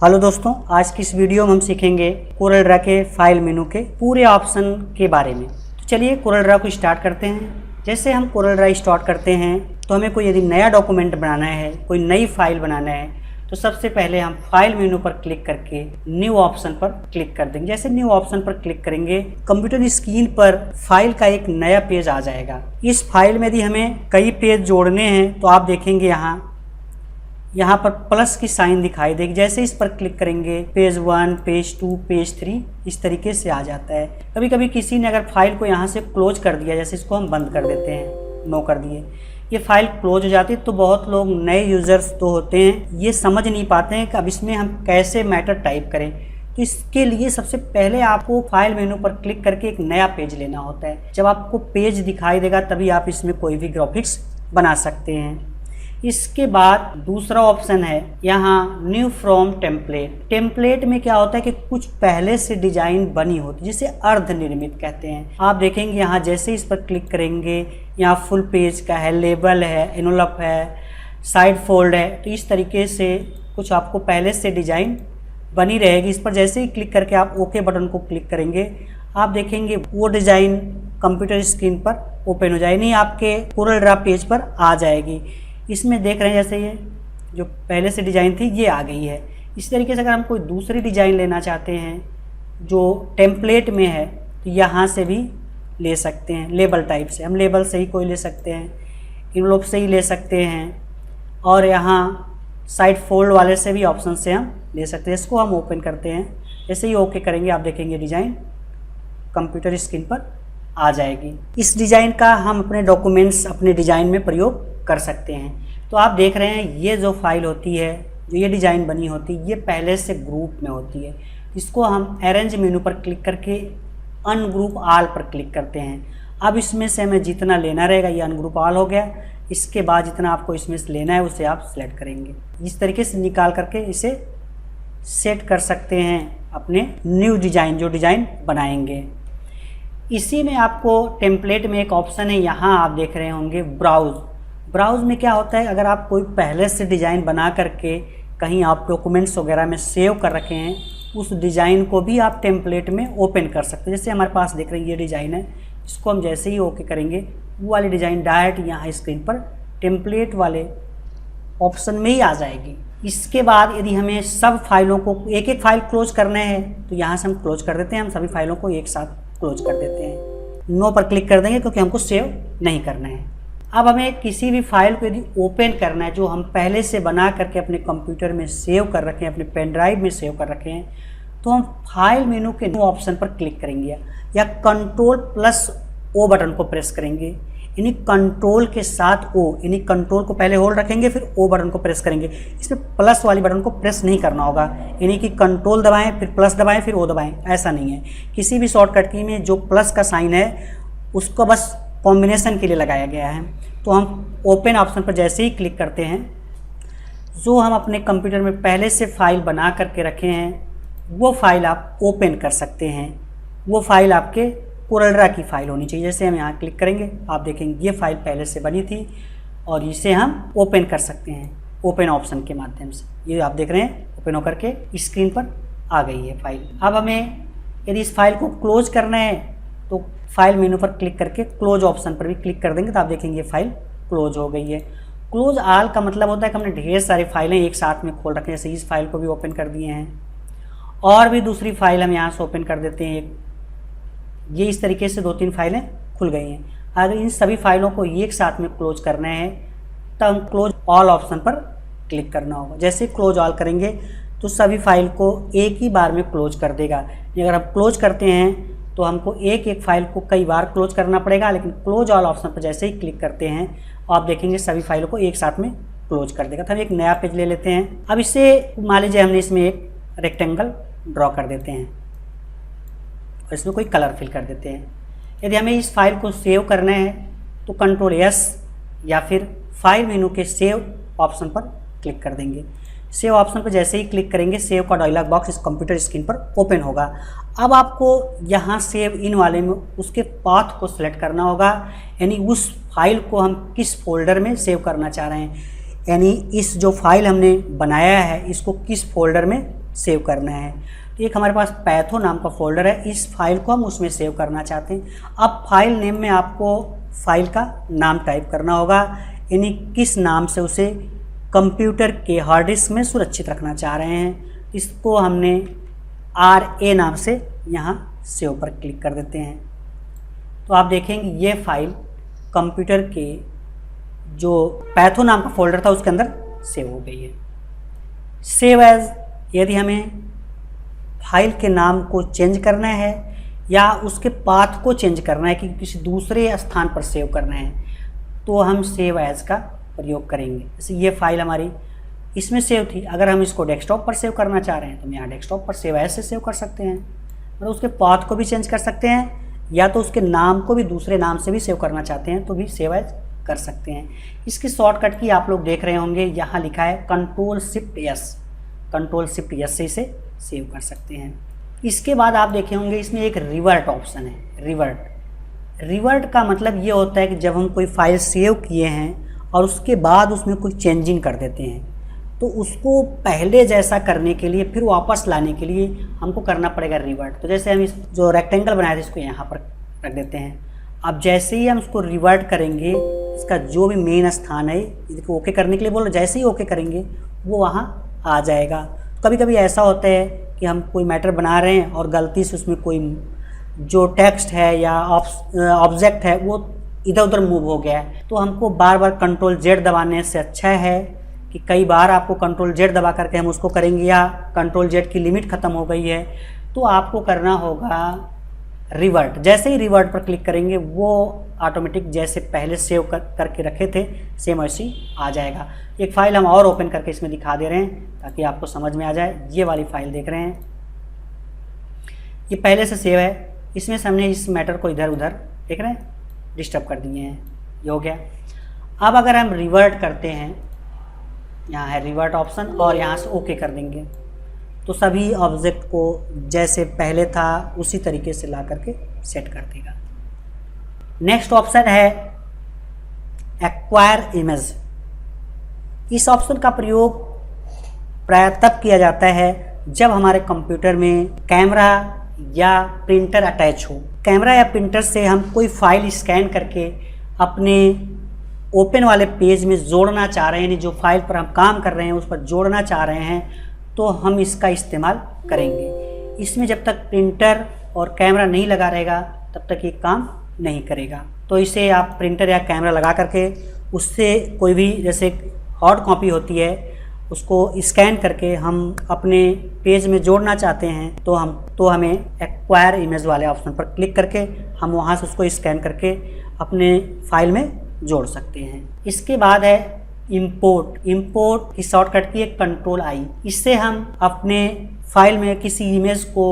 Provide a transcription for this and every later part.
Hello दोस्तों, आज की इस वीडियो में हम सीखेंगे कोरल ड्रा के फाइल मेनू के पूरे ऑप्शन के बारे में। तो चलिए कोरल ड्रा को स्टार्ट करते हैं। जैसे हम कोरल ड्रा स्टार्ट करते हैं तो हमें कोई यदि नया डॉक्यूमेंट बनाना है, कोई नई फाइल बनाना है, तो सबसे पहले हम फाइल मेनू पर क्लिक करके न्यू ऑप्शन पर क्लिक कर देंगे। जैसे न्यू ऑप्शन पर क्लिक करेंगे, कंप्यूटर स्क्रीन पर फाइल का एक नया पेज आ जाएगा। इस फाइल में यदि हमें कई पेज जोड़ने हैं तो आप देखेंगे यहाँ पर प्लस की साइन दिखाई देगी। जैसे इस पर क्लिक करेंगे पेज 1, पेज 2, पेज 3 इस तरीके से आ जाता है। कभी कभी किसी ने अगर फाइल को यहाँ से क्लोज कर दिया, जैसे इसको हम बंद कर देते हैं, नो कर दिए, ये फाइल क्लोज हो जाती है। तो बहुत लोग नए यूज़र्स तो होते हैं, ये समझ नहीं पाते हैं कि अब इसमें हम कैसे मैटर टाइप करें। तो इसके लिए सबसे पहले आपको फाइल मेनू पर क्लिक करके एक नया पेज लेना होता है। जब आपको पेज दिखाई देगा तभी आप इसमें कोई भी ग्राफिक्स बना सकते हैं। इसके बाद दूसरा ऑप्शन है यहाँ न्यू फ्रॉम टेम्पलेट। टेम्पलेट में क्या होता है कि कुछ पहले से डिजाइन बनी होती है, जिसे अर्ध निर्मित कहते हैं। आप देखेंगे यहाँ जैसे इस पर क्लिक करेंगे, यहाँ फुल पेज का है, लेबल है, एनवलप है, साइड फोल्ड है। तो इस तरीके से कुछ आपको पहले से डिजाइन बनी रहेगी। इस पर जैसे ही क्लिक करके आप ओके बटन को क्लिक करेंगे, आप देखेंगे वो डिज़ाइन कंप्यूटर स्क्रीन पर ओपन हो जाएगी, नहीं आपके कोरल ड्रा पेज पर आ जाएगी। इसमें देख रहे हैं जैसे ये जो पहले से डिज़ाइन थी ये आ गई है। इस तरीके से अगर हम कोई दूसरी डिज़ाइन लेना चाहते हैं जो टेम्पलेट में है तो यहाँ से भी ले सकते हैं। लेबल टाइप से हम लेबल से ही कोई ले सकते हैं, इनवलप से ही ले सकते हैं, और यहाँ साइड फोल्ड वाले से भी ऑप्शन से हम ले सकते हैं। इसको हम ओपन करते हैं, जैसे ही ओके करेंगे आप देखेंगे डिज़ाइन कंप्यूटर स्क्रीन पर आ जाएगी। इस डिज़ाइन का हम अपने डॉक्यूमेंट्स अपने डिज़ाइन में प्रयोग कर सकते हैं। तो आप देख रहे हैं ये जो फाइल होती है, जो ये डिज़ाइन बनी होती है, ये पहले से ग्रुप में होती है। इसको हम अरेंज मेनू पर क्लिक करके अनग्रुप ऑल पर क्लिक करते हैं। अब इसमें से हमें जितना लेना रहेगा, ये अनग्रुप ऑल हो गया। इसके बाद जितना आपको इसमें से लेना है उसे आप सिलेक्ट करेंगे। इस तरीके से निकाल करके इसे सेट कर सकते हैं अपने न्यू डिज़ाइन, जो डिज़ाइन बनाएंगे। इसी में आपको टेम्पलेट में एक ऑप्शन है, यहाँ आप देख रहे होंगे ब्राउज़। ब्राउज़ में क्या होता है, अगर आप कोई पहले से डिज़ाइन बना करके कहीं आप डॉक्यूमेंट्स वगैरह में सेव कर रखे हैं, उस डिज़ाइन को भी आप टेम्पलेट में ओपन कर सकते हैं। जैसे हमारे पास देख रहे हैं ये डिज़ाइन है, इसको हम जैसे ही ओके करेंगे वो वाली डिज़ाइन डायरेक्ट यहाँ स्क्रीन पर टेम्पलेट वाले ऑप्शन में ही आ जाएगी। इसके बाद यदि हमें सब फाइलों को एक एक फाइल क्लोज करना है तो यहाँ से हम क्लोज कर देते हैं। हम सभी फाइलों को एक साथ क्लोज कर देते हैं, नो पर क्लिक कर देंगे क्योंकि हमको सेव नहीं करना है। अब हमें किसी भी फाइल को यदि ओपन करना है जो हम पहले से बना करके अपने कंप्यूटर में सेव कर रखे हैं, अपने पेन ड्राइव में सेव कर रखे हैं, तो हम फाइल मेनू के न्यू ऑप्शन पर क्लिक करेंगे या कंट्रोल+O बटन को प्रेस करेंगे। यानी कंट्रोल के साथ ओ, यानी कंट्रोल को पहले होल्ड रखेंगे फिर ओ बटन को प्रेस करेंगे। इसमें प्लस वाली बटन को प्रेस नहीं करना होगा, यानी कि कंट्रोल दबाएं फिर प्लस दबाएं फिर ओ दबाएं, ऐसा नहीं है। किसी भी शॉर्टकट की में जो प्लस का साइन है उसको बस कॉम्बिनेशन के लिए लगाया गया है। तो हम ओपन ऑप्शन पर जैसे ही क्लिक करते हैं, जो हम अपने कंप्यूटर में पहले से फाइल बना करके रखे हैं वो फाइल आप ओपन कर सकते हैं। वो फाइल आपके कोरल ड्रा की फाइल होनी चाहिए। जैसे हम यहाँ क्लिक करेंगे आप देखेंगे ये फाइल पहले से बनी थी और इसे हम ओपन कर सकते हैं ओपन ऑप्शन के माध्यम से। ये आप देख रहे हैं ओपन होकर के स्क्रीन पर आ गई है फाइल। अब हमें यदि इस फाइल को क्लोज करना है तो फाइल मेनू पर क्लिक करके क्लोज ऑप्शन पर भी क्लिक कर देंगे तो आप देखेंगे ये फाइल क्लोज हो गई है। क्लोज ऑल का मतलब होता है कि हमने ढेर सारी फाइलें एक साथ में खोल रखे हैं। जैसे इस फाइल को भी ओपन कर दिए हैं और भी दूसरी फाइल हम यहाँ से ओपन कर देते हैं। ये इस तरीके से 2-3 फाइलें खुल गई हैं। अगर इन सभी फाइलों को एक साथ में क्लोज करना है तो हम क्लोज ऑल ऑप्शन पर क्लिक करना होगा। जैसे क्लोज ऑल करेंगे तो सभी फाइल को एक ही बार में क्लोज कर देगा। अगर हम क्लोज करते हैं तो हमको एक एक फाइल को कई बार क्लोज करना पड़ेगा, लेकिन क्लोज ऑल ऑप्शन पर जैसे ही क्लिक करते हैं आप देखेंगे सभी फाइलों को एक साथ में क्लोज कर देगा। तो हम एक नया पेज ले लेते हैं। अब इसे मान लीजिए हमने इसमें एक रेक्टेंगल ड्रॉ कर देते हैं और इसमें कोई कलर फिल कर देते हैं। यदि हमें इस फाइल को सेव करना है तो कंट्रोल+S या फिर फाइल मेनू के सेव ऑप्शन पर क्लिक कर देंगे। सेव ऑप्शन पर जैसे ही क्लिक करेंगे सेव का डायलॉग बॉक्स इस कंप्यूटर स्क्रीन पर ओपन होगा। अब आपको यहाँ सेव इन वाले में उसके पाथ को सिलेक्ट करना होगा, यानी उस फाइल को हम किस फोल्डर में सेव करना चाह रहे हैं। यानी इस जो फाइल हमने बनाया है इसको किस फोल्डर में सेव करना है। तो एक हमारे पास पैथो नाम का फोल्डर है, इस फाइल को हम उसमें सेव करना चाहते हैं। अब फाइल नेम में आपको फाइल का नाम टाइप करना होगा, यानी किस नाम से उसे कंप्यूटर के हार्ड डिस्क में सुरक्षित रखना चाह रहे हैं। इसको हमने RA नाम से यहाँ सेव पर क्लिक कर देते हैं। तो आप देखेंगे ये फाइल कंप्यूटर के जो पैथो नाम का फोल्डर था उसके अंदर सेव हो गई है। सेव एज, यदि हमें फाइल के नाम को चेंज करना है या उसके पाथ को चेंज करना है कि किसी दूसरे स्थान पर सेव करना है, तो हम सेव एज का प्रयोग करेंगे। जैसे ये फाइल हमारी इसमें सेव थी, अगर हम इसको डेस्कटॉप पर सेव करना चाह रहे हैं तो हम यहाँ डेस्कटॉप पर सेव एज से सेव कर सकते हैं। और उसके पाथ को भी चेंज कर सकते हैं, या तो उसके नाम को भी दूसरे नाम से भी सेव करना चाहते हैं तो भी सेव एज कर सकते हैं। इसकी शॉर्टकट की आप लोग देख रहे होंगे, यहाँ लिखा है Ctrl+Shift+S, Ctrl+Shift+S से इसे सेव कर सकते हैं। इसके बाद आप देखे होंगे इसमें एक रिवर्ट ऑप्शन है। रिवर्ट का मतलब ये होता है कि जब हम कोई फाइल सेव किए हैं और उसके बाद उसमें कोई चेंजिंग कर देते हैं, तो उसको पहले जैसा करने के लिए, फिर वापस लाने के लिए हमको करना पड़ेगा रिवर्ट। तो जैसे हम इस जो रेक्टेंगल बनाए थे इसको यहाँ पर रख देते हैं। अब जैसे ही हम इसको रिवर्ट करेंगे, इसका जो भी मेन स्थान है, इसको ओके करने के लिए बोल रहे, जैसे ही ओके करेंगे वो वहाँ आ जाएगा। कभी कभी ऐसा होता है कि हम कोई मैटर बना रहे हैं और गलती से उसमें कोई जो टेक्स्ट है या ऑब्जेक्ट है वो इधर उधर मूव हो गया है, तो हमको बार बार Ctrl+Z दबाने से अच्छा है कि कई बार आपको Ctrl+Z दबा करके हम उसको करेंगे, या Ctrl+Z की लिमिट ख़त्म हो गई है तो आपको करना होगा रिवर्ट। जैसे ही रिवर्ट पर क्लिक करेंगे वो ऑटोमेटिक जैसे पहले सेव करके रखे थे सेम वैसे ही आ जाएगा। एक फ़ाइल हम और ओपन करके इसमें दिखा दे रहे हैं ताकि आपको समझ में आ जाए। ये वाली फ़ाइल देख रहे हैं, ये पहले से सेव है, इसमें से हमने इस मैटर को इधर उधर देख रहे हैं डिस्टर्ब कर दिए हैं, ये हो गया। अब अगर हम रिवर्ट करते हैं, यहाँ है रिवर्ट ऑप्शन और यहाँ से ओके कर देंगे तो सभी ऑब्जेक्ट को जैसे पहले था उसी तरीके से ला करके सेट कर देगा। नेक्स्ट ऑप्शन है एक्वायर इमेज। इस ऑप्शन का प्रयोग प्राय तब किया जाता है जब हमारे कंप्यूटर में कैमरा या प्रिंटर अटैच हो। कैमरा या प्रिंटर से हम कोई फाइल स्कैन करके अपने ओपन वाले पेज में जोड़ना चाह रहे हैं, यानी जो फाइल पर हम काम कर रहे हैं उस पर जोड़ना चाह रहे हैं, तो हम इसका इस्तेमाल करेंगे। इसमें जब तक प्रिंटर और कैमरा नहीं लगा रहेगा तब तक ये काम नहीं करेगा। तो इसे आप प्रिंटर या कैमरा लगा करके उससे कोई भी जैसे हार्ड कॉपी होती है उसको स्कैन करके हम अपने पेज में जोड़ना चाहते हैं तो हमें एक्वायर इमेज वाले ऑप्शन पर क्लिक करके हम वहाँ से उसको स्कैन करके अपने फाइल में जोड़ सकते हैं। इसके बाद है इंपोर्ट की शॉर्टकट की है Ctrl+I। इससे हम अपने फाइल में किसी इमेज को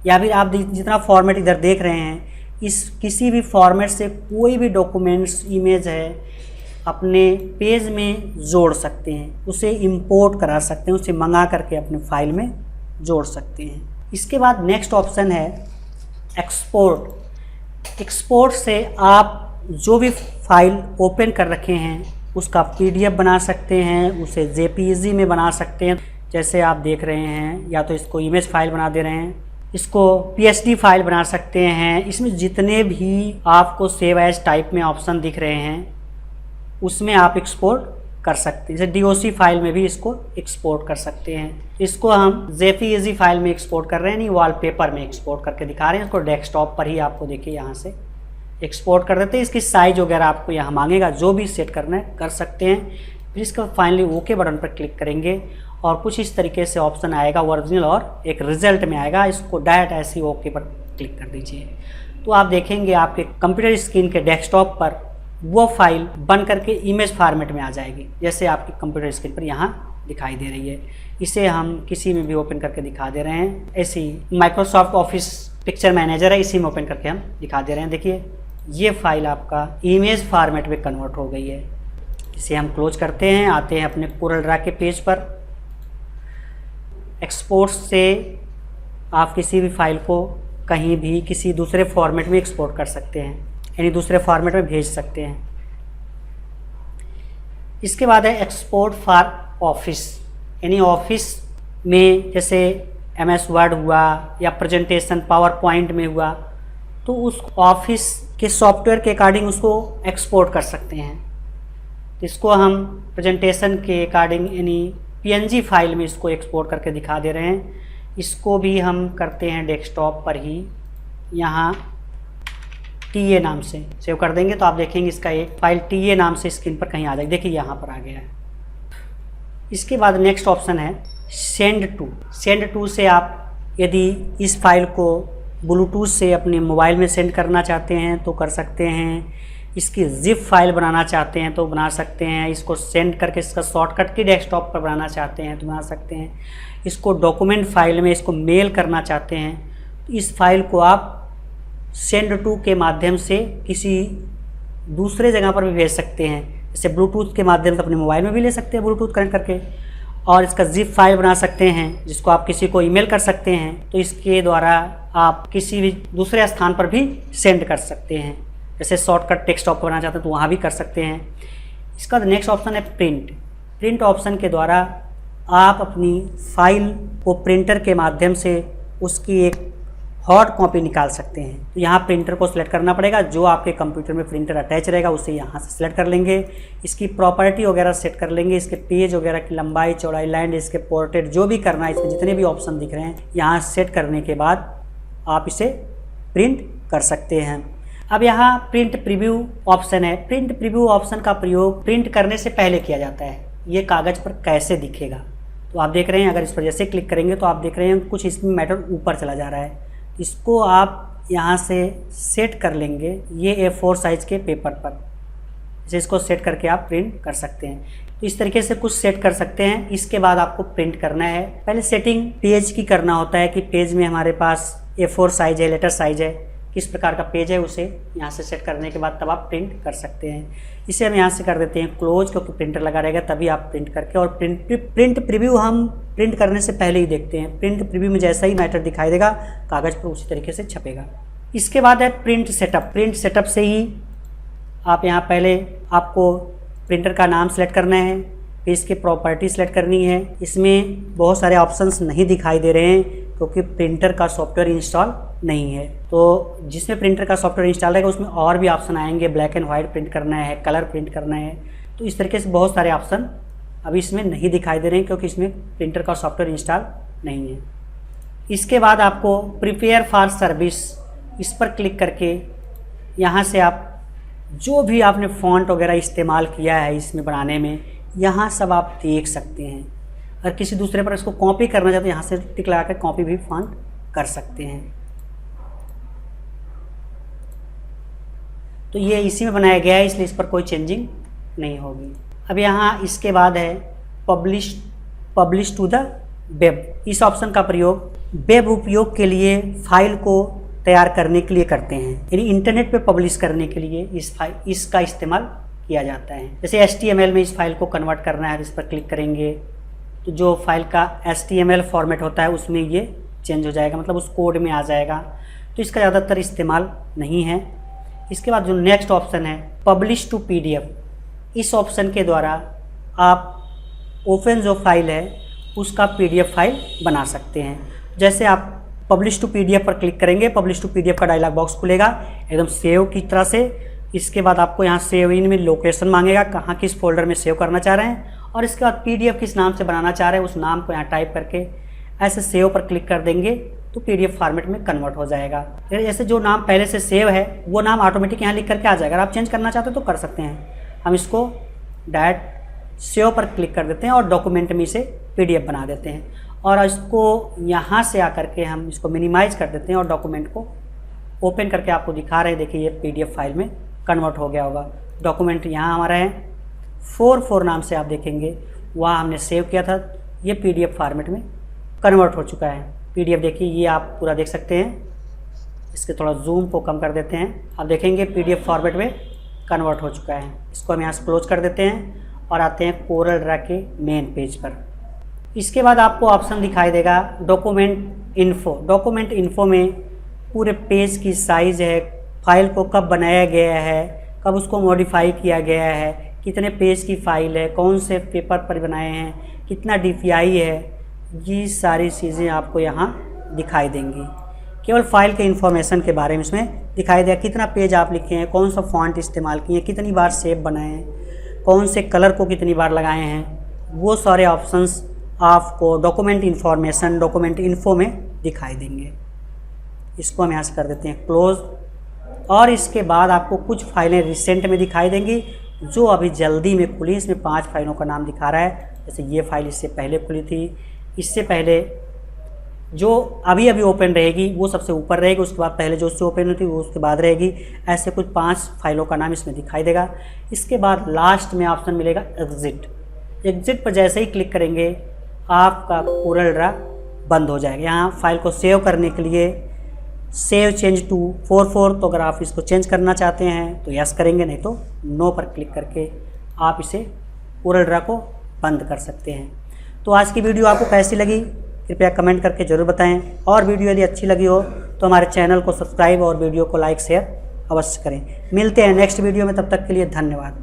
या फिर आप जितना फॉर्मेट इधर देख रहे हैं, इस किसी भी फॉर्मेट से कोई भी डॉक्यूमेंट्स इमेज है अपने पेज में जोड़ सकते हैं, उसे इंपोर्ट करा सकते हैं, उसे मंगा करके अपने फाइल में जोड़ सकते हैं। इसके बाद नेक्स्ट ऑप्शन है एक्सपोर्ट से आप जो भी फाइल ओपन कर रखे हैं उसका PDF बना सकते हैं, उसे JPEG में बना सकते हैं। जैसे आप देख रहे हैं, या तो इसको इमेज फाइल बना दे रहे हैं, इसको PSD फाइल बना सकते हैं। इसमें जितने भी आपको सेव एज टाइप में ऑप्शन दिख रहे हैं उसमें आप एक्सपोर्ट कर सकते हैं। जैसे DOC फाइल में भी इसको एक्सपोर्ट कर सकते हैं। इसको हम JPEG फाइल में एक्सपोर्ट कर रहे हैं, नहीं वॉलपेपर में एक्सपोर्ट करके दिखा रहे हैं। इसको डेस्कटॉप पर ही आपको देखिए यहाँ से एक्सपोर्ट कर देते हैं। इसकी साइज वगैरह आपको यहाँ मांगेगा, जो भी सेट करना है कर सकते हैं। फिर इसको फाइनली ओके बटन पर क्लिक करेंगे और कुछ इस तरीके से ऑप्शन आएगा ओरिजिनल और एक रिजल्ट में आएगा। इसको डायरेक्ट ऐसे ओके पर क्लिक कर दीजिए तो आप देखेंगे आपके कंप्यूटर स्क्रीन के डेस्कटॉप पर वो फाइल बन करके इमेज फॉर्मेट में आ जाएगी, जैसे आपकी कंप्यूटर स्क्रीन पर यहाँ दिखाई दे रही है। इसे हम किसी में भी ओपन करके दिखा दे रहे हैं। ऐसे ही माइक्रोसॉफ्ट ऑफिस पिक्चर मैनेजर है, इसी में ओपन करके हम दिखा दे रहे हैं। देखिए ये फाइल आपका इमेज फॉर्मेट में कन्वर्ट हो गई है। इसे हम क्लोज करते हैं, आते हैं अपने कोरल के पेज पर। एक्सपोर्ट से आप किसी भी फाइल को कहीं भी किसी दूसरे फॉर्मेट में एक्सपोर्ट कर सकते हैं, यानी दूसरे फॉर्मेट में भेज सकते हैं। इसके बाद है एक्सपोर्ट फॉर ऑफिस, यानी ऑफिस में, जैसे MS वर्ड हुआ या प्रेजेंटेशन पावर पॉइंट में हुआ, तो उस ऑफिस के सॉफ्टवेयर के अकॉर्डिंग उसको एक्सपोर्ट कर सकते हैं। इसको हम प्रेजेंटेशन के अकॉर्डिंग यानी PNG फाइल में इसको एक्सपोर्ट करके दिखा दे रहे हैं। इसको भी हम करते हैं डेस्कटॉप पर ही, यहाँ TA नाम से सेव कर देंगे तो आप देखेंगे इसका एक फाइल TA नाम से स्क्रीन पर कहीं आ जाएगी। देखिए यहाँ पर आ गया है। इसके बाद नेक्स्ट ऑप्शन है सेंड टू से आप यदि इस फाइल को ब्लूटूथ से अपने मोबाइल में सेंड करना चाहते हैं तो कर सकते हैं। इसकी जिप फाइल बनाना चाहते हैं तो बना सकते हैं। इसको सेंड करके इसका शॉर्टकट की डेस्कटॉप पर बनाना चाहते हैं तो बना सकते हैं। इसको डॉक्यूमेंट फाइल में इसको मेल करना चाहते हैं तो इस फाइल को आप सेंड टू के माध्यम से किसी दूसरे जगह पर भी भेज सकते हैं। जैसे ब्लूटूथ के माध्यम से अपने मोबाइल में भी ले सकते हैं ब्लूटूथ कनेक्ट करके, और इसका जिप फाइल बना सकते हैं जिसको आप किसी को ईमेल कर सकते हैं तो इसके द्वारा आप किसी भी दूसरे स्थान पर भी सेंड कर सकते हैं। जैसे शॉर्टकट डेस्कटॉप पर बनाना चाहते हैं तो वहाँ भी कर सकते हैं। इसका नेक्स्ट ऑप्शन है प्रिंट ऑप्शन के द्वारा आप अपनी फाइल को प्रिंटर के माध्यम से उसकी एक हॉट कॉपी निकाल सकते हैं। तो यहाँ प्रिंटर को सिलेक्ट करना पड़ेगा, जो आपके कंप्यूटर में प्रिंटर अटैच रहेगा उसे यहाँ से सिलेक्ट कर लेंगे। इसकी प्रॉपर्टी वगैरह सेट कर लेंगे, इसके पेज वगैरह की लंबाई चौड़ाई लैंड इसके पोर्ट्रेट जो भी करना है, इसमें जितने भी ऑप्शन दिख रहे हैं यहाँ सेट करने के बाद आप इसे प्रिंट कर सकते हैं। अब यहाँ प्रिंट प्रीव्यू ऑप्शन है। प्रिंट प्रीव्यू ऑप्शन का प्रयोग प्रिंट करने से पहले किया जाता है। ये कागज़ पर कैसे दिखेगा तो आप देख रहे हैं, अगर इस पर जैसे क्लिक करेंगे तो आप देख रहे हैं कुछ इसमें मैटर ऊपर चला जा रहा है। इसको आप यहाँ से सेट कर लेंगे ये A4 साइज़ के पेपर पर, जैसे इसको सेट करके आप प्रिंट कर सकते हैं। तो इस तरीके से कुछ सेट कर सकते हैं। इसके बाद आपको प्रिंट करना है। पहले सेटिंग पेज की करना होता है कि पेज में हमारे पास A4 साइज़ है, लेटर साइज़ है, किस प्रकार का पेज है, उसे यहाँ से सेट करने के बाद तब आप प्रिंट कर सकते हैं। इसे हम यहाँ से कर देते हैं क्लोज, क्योंकि प्रिंटर लगा रहेगा तभी आप प्रिंट करके, और प्रिंट प्रीव्यू हम प्रिंट करने से पहले ही देखते हैं। प्रिंट प्रीव्यू में जैसा ही मैटर दिखाई देगा कागज़ पर उसी तरीके से छपेगा। इसके बाद है प्रिंट सेटअप। प्रिंट सेटअप से ही आप यहाँ पहले आपको प्रिंटर का नाम सेलेक्ट करना है, फिर इसकी प्रॉपर्टी सेलेक्ट करनी है। इसमें बहुत सारे ऑप्शंस नहीं दिखाई दे रहे हैं क्योंकि प्रिंटर का सॉफ्टवेयर इंस्टॉल नहीं है। तो जिसमें प्रिंटर का सॉफ्टवेयर इंस्टॉल रहेगा उसमें और भी ऑप्शन आएंगे, ब्लैक एंड वाइट प्रिंट करना है, कलर प्रिंट करना है। तो इस तरीके से बहुत सारे ऑप्शन अभी इसमें नहीं दिखाई दे रहे हैं क्योंकि इसमें प्रिंटर का सॉफ्टवेयर इंस्टॉल नहीं है। इसके बाद आपको प्रिपेयर फॉर सर्विस, इस पर क्लिक करके यहाँ से आप जो भी आपने फ़ॉन्ट वगैरह इस्तेमाल किया है इसमें बनाने में, यहाँ सब आप देख सकते हैं। अगर किसी दूसरे पर इसको कॉपी करना चाहते हैं यहाँ से टिक लगा कर कॉपी भी फ़ॉन्ट कर सकते हैं। तो ये इसी में बनाया गया है इसलिए इस पर कोई चेंजिंग नहीं होगी। अब यहाँ इसके बाद है पब्लिश टू द वेब। इस ऑप्शन का प्रयोग वेब उपयोग के लिए फाइल को तैयार करने के लिए करते हैं, यानी इंटरनेट पे पब्लिश करने के लिए इसका इस्तेमाल किया जाता है। जैसे HTML में इस फाइल को कन्वर्ट करना है, इस पर क्लिक करेंगे तो जो फाइल का HTML फॉर्मेट होता है उसमें ये चेंज हो जाएगा, मतलब उस कोड में आ जाएगा। तो इसका ज़्यादातर इस्तेमाल नहीं है। इसके बाद जो नेक्स्ट ऑप्शन है पब्लिश टू PDF, इस ऑप्शन के द्वारा आप ओपन जो फाइल है उसका PDF फाइल बना सकते हैं। जैसे आप पब्लिश टू PDF पर क्लिक करेंगे, पब्लिश टू PDF का डायलॉग बॉक्स खुलेगा एकदम सेव की तरह से। इसके बाद आपको यहाँ सेव इन में लोकेशन मांगेगा, कहाँ किस फोल्डर में सेव करना चाह रहे हैं, और इसके बाद PDF किस नाम से बनाना चाह रहे हैं उस नाम को यहाँ टाइप करके ऐसे सेव पर क्लिक कर देंगे तो PDF फॉर्मेट में कन्वर्ट हो जाएगा। जैसे जो नाम पहले से सेव है वो नाम ऑटोमेटिक यहाँ लिख करके आ जाएगा। अगर आप चेंज करना चाहते हो तो कर सकते हैं। हम इसको डायरेक्ट सेव पर क्लिक कर देते हैं और डॉक्यूमेंट में इसे PDF बना देते हैं, और इसको यहाँ से आकर के हम इसको मिनिमाइज कर देते हैं और डॉक्यूमेंट को ओपन करके आपको दिखा रहे हैं। देखिए ये PDF फाइल में कन्वर्ट हो गया होगा। डॉक्यूमेंट यहाँ हमारा है 4 नाम से, आप देखेंगे वहाँ हमने सेव किया था, ये PDF फॉर्मेट में कन्वर्ट हो चुका है। PDF देखिए ये आप पूरा देख सकते हैं। इसके थोड़ा जूम को कम कर देते हैं, आप देखेंगे PDF फॉर्मेट में कन्वर्ट हो चुका है। इसको हम यहाँ से क्लोज कर देते हैं और आते हैं कोरल ड्रा के मेन पेज पर। इसके बाद आपको ऑप्शन दिखाई देगा डॉक्यूमेंट इन्फो। डॉक्यूमेंट इन्फो में पूरे पेज की साइज़ है, फाइल को कब बनाया गया है, कब उसको मॉडिफाई किया गया है, कितने पेज की फ़ाइल है, कौन से पेपर पर बनाए हैं, कितना DPI है, ये सारी चीज़ें आपको यहाँ दिखाई देंगी। केवल फाइल के इन्फॉर्मेशन के बारे में इसमें दिखाई देगा, कितना पेज आप लिखे हैं, कौन सा फॉन्ट इस्तेमाल किए हैं, कितनी बार शेप बनाए हैं, कौन से कलर को कितनी बार लगाए हैं, वो सारे ऑप्शंस आपको डॉक्यूमेंट इन्फॉर्मेशन, डॉक्यूमेंट इन्फो में दिखाई देंगे। इसको हम यहाँ से कर देते हैं क्लोज। और इसके बाद आपको कुछ फाइलें रिसेंट में दिखाई देंगी जो अभी जल्दी में खुली। इसमें 5 फाइलों का नाम दिखा रहा है, जैसे ये फाइल इससे पहले खुली थी, इससे पहले जो अभी अभी ओपन रहेगी वो सबसे ऊपर रहेगी, उसके बाद पहले जो उससे ओपन हुई थी वो उसके बाद रहेगी। ऐसे कुछ 5 फाइलों का नाम इसमें दिखाई देगा। इसके बाद लास्ट में ऑप्शन मिलेगा एग्जिट। एग्जिट पर जैसे ही क्लिक करेंगे आपका कोरल ड्रा बंद हो जाएगा। यहाँ फाइल को सेव करने के लिए सेव चेंज टू 44, तो अगर आप इसको चेंज करना चाहते हैं तो यस करेंगे, नहीं तो नो पर क्लिक करके आप इसे कोरल ड्रा को बंद कर सकते हैं। तो आज की वीडियो आपको कैसी लगी कृपया कमेंट करके ज़रूर बताएं, और वीडियो यदि अच्छी लगी हो तो हमारे चैनल को सब्सक्राइब और वीडियो को लाइक शेयर अवश्य करें। मिलते हैं नेक्स्ट वीडियो में, तब तक के लिए धन्यवाद।